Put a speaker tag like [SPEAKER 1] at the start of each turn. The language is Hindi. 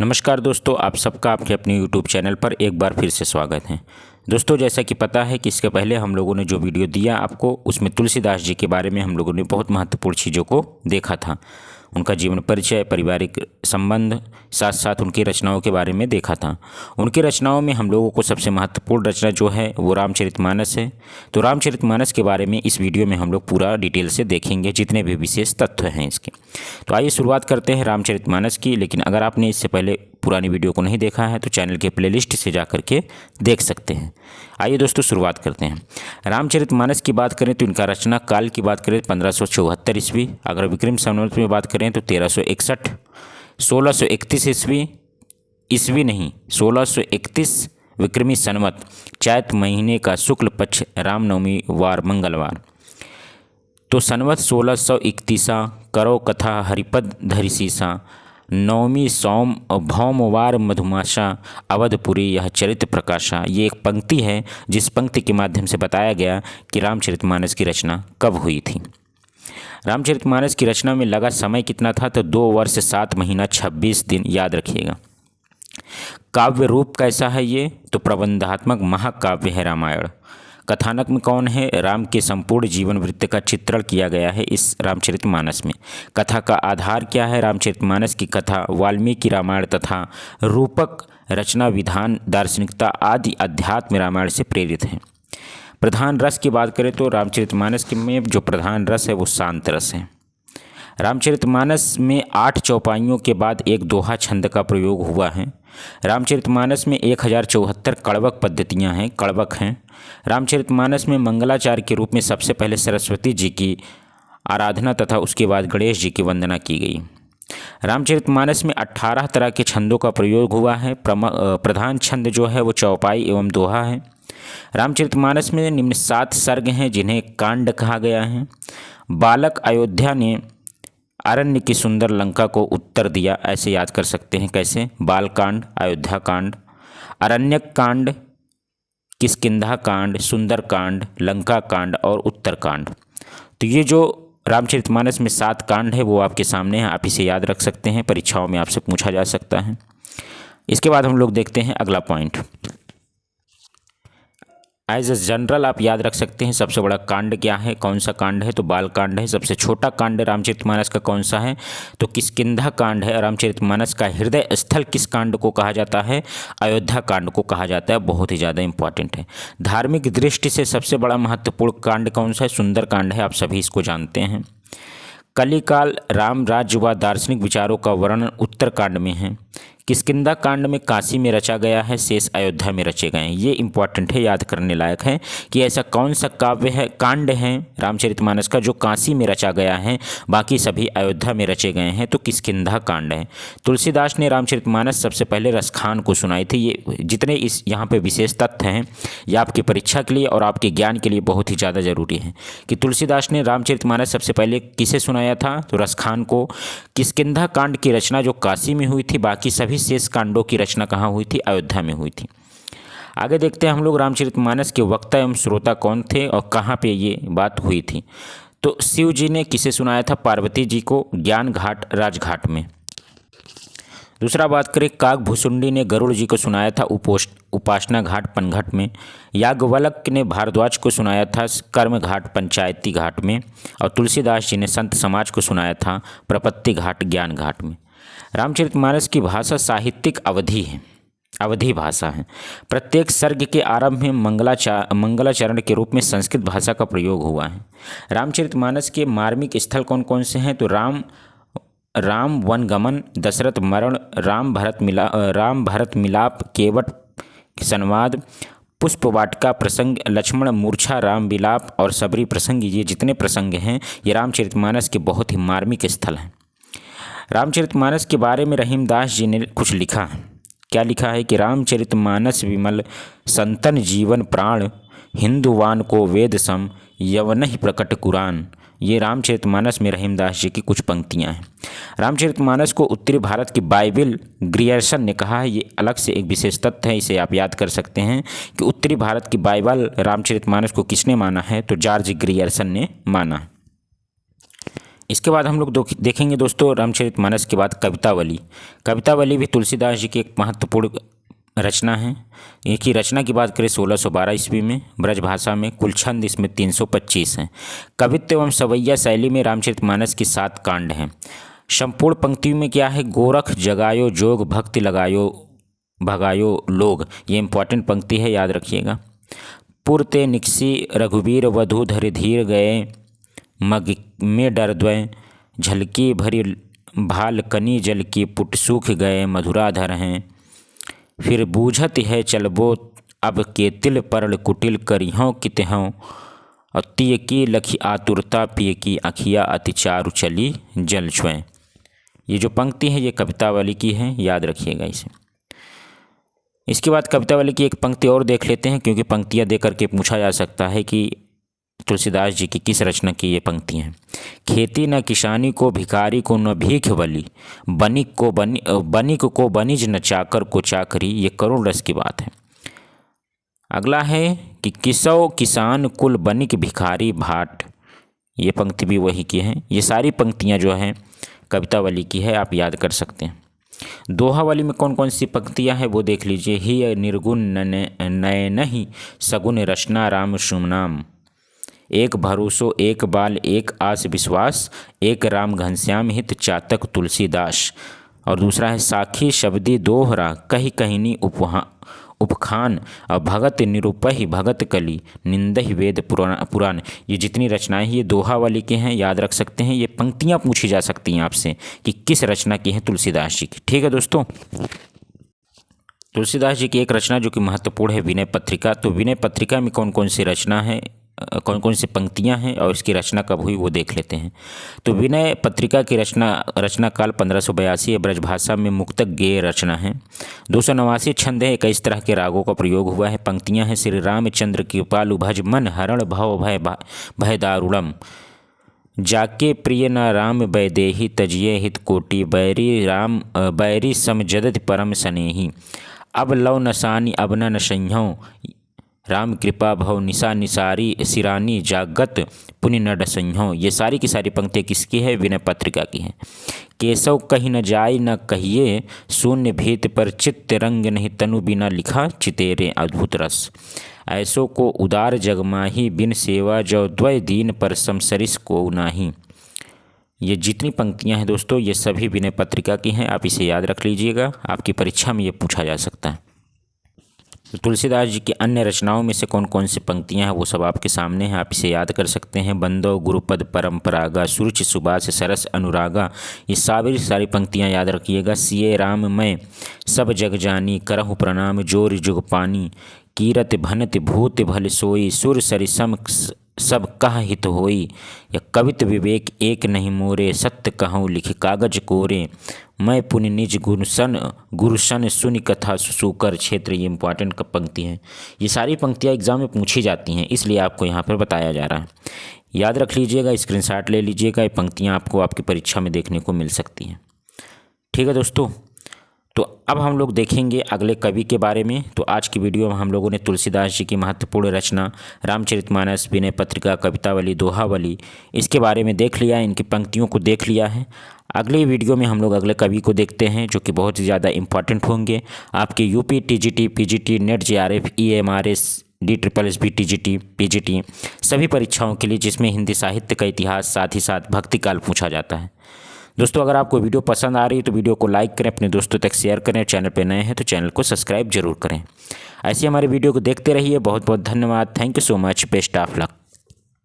[SPEAKER 1] नमस्कार दोस्तों, आप सबका आपके अपने YouTube चैनल पर एक बार फिर से स्वागत है। दोस्तों, जैसा कि पता है कि इसके पहले हम लोगों ने जो वीडियो दिया आपको, उसमें तुलसीदास जी के बारे में हम लोगों ने बहुत महत्वपूर्ण चीज़ों को देखा था। उनका जीवन परिचय, पारिवारिक संबंध, साथ साथ उनकी रचनाओं के बारे में देखा था। उनकी रचनाओं में हम लोगों को सबसे महत्वपूर्ण रचना जो है वो रामचरितमानस है। तो रामचरितमानस के बारे में इस वीडियो में हम लोग पूरा डिटेल से देखेंगे, जितने भी विशेष तथ्य हैं इसके। तो आइए शुरुआत करते हैं रामचरितमानस की। लेकिन अगर आपने इससे पहले पुरानी वीडियो को नहीं देखा है तो चैनल के प्लेलिस्ट से जा करके देख सकते हैं। आइए दोस्तों शुरुआत करते हैं। रामचरितमानस की बात करें तो इनका रचना काल की बात करें 1574 ईस्वी। अगर विक्रम संवत में बात करें तो 1361, 1631 ईस्वी नहीं 1631 विक्रमी संवत, चैत महीने का शुक्ल पक्ष, रामनवमी वार मंगलवार। तो संवत 1631 करो कथा हरिपद धरिसीसा, नवमी सौम भौमवार मधुमाशा, अवधपुरी यह चरित्र प्रकाशा। ये एक पंक्ति है जिस पंक्ति के माध्यम से बताया गया कि रामचरितमानस की रचना कब हुई थी। रामचरितमानस की रचना में लगा समय कितना था तो 2 वर्ष 7 महीना 26 दिन, याद रखिएगा। काव्य रूप कैसा है ये तो प्रबंधात्मक महाकाव्य है रामायण। कथानक में कौन है? राम के संपूर्ण जीवन वृत्त का चित्रण किया गया है इस रामचरितमानस में। कथा का आधार क्या है? रामचरितमानस की कथा वाल्मीकि रामायण तथा रूपक, रचना विधान, दार्शनिकता आदि अध्यात्म रामायण से प्रेरित है। प्रधान रस की बात करें तो रामचरितमानस के में जो प्रधान रस है वो शांत रस है। रामचरितमानस में 8 चौपाइयों के बाद एक दोहा छंद का प्रयोग हुआ है। रामचरितमानस में 1074 कड़वक पद्धतियाँ हैं, कड़वक हैं। रामचरितमानस में मंगलाचार्य के रूप में सबसे पहले सरस्वती जी की आराधना तथा उसके बाद गणेश जी की वंदना की गई। रामचरितमानस में 18 तरह के छंदों का प्रयोग हुआ है। प्रधान छंद जो है वो चौपाई एवं दोहा है। रामचरितमानस में निम्न 7 सर्ग हैं जिन्हें कांड कहा गया है। बालक अयोध्या ने अरण्य की सुंदर लंका को उत्तर दिया, ऐसे याद कर सकते हैं। कैसे? बालकांड, अयोध्या कांड, अरण्यक कांड, किष्किंधा कांड, सुंदर कांड, लंका कांड और उत्तर कांड। तो ये जो रामचरितमानस में 7 कांड है वो आपके सामने है, आप इसे याद रख सकते हैं, परीक्षाओं में आपसे पूछा जा सकता है। इसके बाद हम लोग देखते हैं अगला पॉइंट। एज ए जनरल आप याद रख सकते हैं सबसे बड़ा कांड क्या है, कौन सा कांड है तो बाल कांड है। सबसे छोटा कांड रामचरितमानस का कौन सा है तो किष्किंधा कांड है। रामचरितमानस का हृदय स्थल किस कांड को कहा जाता है? अयोध्या कांड को कहा जाता है, बहुत ही ज़्यादा इंपॉर्टेंट है। धार्मिक दृष्टि से सबसे बड़ा महत्वपूर्ण कांड कौन सा है? सुंदर कांड है, आप सभी इसको जानते हैं। कलिकाल राम राज्य व दार्शनिक विचारों का वर्णन उत्तर कांड में है। किष्किंधा कांड में काशी में रचा गया है, शेष अयोध्या में रचे गए हैं। ये इंपॉर्टेंट है, याद करने लायक है कि ऐसा कौन सा काव्य है, कांड है रामचरितमानस का जो काशी में रचा गया है, बाकी सभी अयोध्या में रचे गए हैं, तो किष्किंधा कांड है। तुलसीदास ने रामचरितमानस सबसे पहले रसखान को सुनाई थी। ये जितने इस यहाँ पे विशेष तथ्य हैं ये आपकी परीक्षा के लिए और आपके ज्ञान के लिए बहुत ही ज़्यादा जरूरी है कि तुलसीदास ने रामचरितमानस सबसे पहले किसे सुनाया था तो रसखान को। किष्किंधा कांड की रचना जो काशी में हुई थी, बाकी सभी शेष कांडों की रचना कहाँ हुई थी? अयोध्या में हुई थी। आगे देखते हैं हम लोग रामचरितमानस के वक्ता एवं श्रोता कौन थे और कहाँ पे ये बात हुई थी। तो शिव जी ने किसे सुनाया था? पार्वती जी को, ज्ञान घाट राजघाट में। दूसरा बात करें, काकभूषुंडी ने गरुड़ जी को सुनाया था उपासना घाट पनघट में। याज्ञवल्क्य ने भारद्वाज को सुनाया था कर्म घाट पंचायती घाट में। और तुलसीदास जी ने संत समाज को सुनाया था प्रपत्ति घाट ज्ञान घाट में। रामचरितमानस की भाषा साहित्यिक अवधि है, अवधि भाषा है। प्रत्येक सर्ग के आरंभ में मंगलाचरण के रूप में संस्कृत भाषा का प्रयोग हुआ है। रामचरितमानस के मार्मिक स्थल कौन कौन से हैं तो राम वनगमन, दशरथ मरण, राम भरत मिलाप, केवट संवाद, पुष्प वाटिका प्रसंग, लक्ष्मण मूर्छा, राम विलाप और सबरी प्रसंग। ये जितने प्रसंग हैं ये रामचरितमानस के बहुत ही मार्मिक स्थल हैं। रामचरितमानस के बारे में रहीमदास जी ने कुछ लिखा है। क्या लिखा है कि रामचरितमानस विमल संतन जीवन प्राण, हिंदुवान को वेद सम, यवन ही प्रकट कुरान। ये रामचरितमानस में रहीमदास जी की कुछ पंक्तियां हैं। रामचरितमानस को उत्तरी भारत की बाइबिल ग्रियर्सन ने कहा है। ये अलग से एक विशेष तथ्य है, इसे आप याद कर सकते हैं कि उत्तरी भारत की बाइबल रामचरितमानस को किसने माना है तो जॉर्ज ग्रियर्सन ने माना। इसके बाद हम लोग देखेंगे दोस्तों रामचरितमानस के बाद कवितावली। कवितावली भी तुलसीदास जी की एक महत्वपूर्ण रचना है। इनकी रचना की बात करें 1612 ईस्वी में ब्रजभाषा में, कुल छंद इसमें 325 हैं। कवित्व एवं सवैया शैली में रामचरितमानस की 7 कांड हैं। संपूर्ण पंक्ति में क्या है, गोरख जगायो जोग भक्ति लगायो भगायो लोग, ये इंपॉर्टेंट पंक्ति है, याद रखिएगा। पुरते निकसी रघुवीर वधु धरि धीर गए, मग में डर द्वय झलकी भरी भाल कनी जल की पुट सूख गए मधुराधर हैं। फिर बूझत है चलबो अब के तिल परल कुटिल करिहों कितहों, और तिय की लखी आतुरता पिय की अखिया अति चारु चली जल स्वयं। ये जो पंक्ति है ये कवितावली की है, याद रखिएगा इसे। इसके बाद कवितावली की एक पंक्ति और देख लेते हैं, क्योंकि पंक्तियाँ दे करके पूछा जा सकता है कि तुलसीदास जी की किस रचना की ये पंक्तियाँ हैं। खेती न किसानी को भिखारी को न भीख बली, बनिक को बनिज न चाकर को चाकरी, ये करुण रस की बात है। अगला है कि किसौ किसान कुल बनिक भिखारी भाट, ये पंक्ति भी वही की है। ये सारी पंक्तियाँ जो हैं कवितावली की है, आप याद कर सकते हैं। दोहावली में कौन कौन सी पंक्तियाँ हैं वो देख लीजिए। ही निर्गुण नय नहीं सगुन रचना राम सुमनाम, एक भरोसो एक बाल एक आस विश्वास, एक राम घनश्याम हित चातक तुलसीदास। और दूसरा है साखी शब्दी दोहरा कही कहनी उपखान, और भगत निरूपहि भगत कली निंदहि वेद पुराण। ये जितनी रचनाएं हैं ये दोहावली के हैं, याद रख सकते हैं। ये पंक्तियां पूछी जा सकती हैं आपसे कि किस रचना की है तुलसीदास जी की। ठीक है दोस्तों, तुलसीदास जी की एक रचना जो कि महत्वपूर्ण है विनय पत्रिका। तो विनय पत्रिका में कौन कौन सी रचना है, कौन कौन सी पंक्तियां हैं और इसकी रचना कब हुई वो देख लेते हैं। तो विनय पत्रिका की रचना काल 1582 ब्रजभाषा में मुक्तक गेय रचना है। 289 छंद है, 21 तरह के रागों का प्रयोग हुआ है। पंक्तियां हैं, श्री रामचंद्र कृपालु भज मन हरण भव भय दारुणम, जाके प्रिय न राम वैदेही तजिए हित कोटि, बैरी सम जदति परम स्नेही, अब लव नसानी अब न नसह्यों, राम कृपा भव निशा निसारी सिरानी जागत पुण्य न डसह्यों। ये सारी की सारी पंक्तियाँ किसकी है, विनय पत्रिका की है। केशव कहीं न जाय न कहिए, शून्य भीत पर चित्त रंग नहीं तनु बिना लिखा चितेरे अद्भुत रस, ऐसो को उदार जगमाही बिन सेवा जो द्वय दीन पर समसरिस को नाही। ये जितनी पंक्तियां हैं दोस्तों ये सभी विनय पत्रिका की हैं, आप इसे याद रख लीजिएगा, आपकी परीक्षा में ये पूछा जा सकता है। तो तुलसीदास जी की अन्य रचनाओं में से कौन कौन सी पंक्तियां हैं वो सब आपके सामने हैं, आप इसे याद कर सकते हैं। बंदो गुरुपद परंपरागा सुरुचि सुबास सरस अनुरागा, ये सारी पंक्तियां याद रखिएगा। सिए राम मैं सब जग जानी, करहु प्रणाम जोर जुग पानी, कीरत भनत भूत भल सोई, सुर सरिसम सब कह हित होई, या कवित विवेक एक नहीं मोरे, सत्य कहूँ लिख कागज कोरे, मैं पुण्य निज गुरुसन सुनि कथा सुकर क्षेत्र। ये इंपॉर्टेंट पंक्ति हैं। ये सारी पंक्तियाँ एग्जाम में पूछी जाती हैं, इसलिए आपको यहाँ पर बताया जा रहा है। याद रख लीजिएगा, स्क्रीनशॉट ले लीजिएगा, ये पंक्तियाँ आपको आपकी परीक्षा में देखने को मिल सकती हैं। ठीक है दोस्तों, तो अब हम लोग देखेंगे अगले कवि के बारे में। तो आज की वीडियो में हम लोगों ने तुलसीदास जी की महत्वपूर्ण रचना रामचरितमानस, विनय पत्रिका, कवितावली, दोहावली, इसके बारे में देख लिया, इनकी पंक्तियों को देख लिया है। अगले वीडियो में हम लोग अगले कवि को देखते हैं जो कि बहुत ही ज़्यादा इंपॉर्टेंट होंगे आपके UP, TGT, PGT, net, JRF, EMRS, DSSB, TGT, PGT सभी परीक्षाओं के लिए, जिसमें हिंदी साहित्य का इतिहास साथ ही साथ भक्ति काल पूछा जाता है। दोस्तों अगर आपको वीडियो पसंद आ रही है तो वीडियो को लाइक करें, अपने दोस्तों तक शेयर करें, चैनल पर नए हैं तो चैनल को सब्सक्राइब जरूर करें। ऐसे हमारे वीडियो को देखते रहिए। बहुत बहुत धन्यवाद। Thank you so much. Best of luck.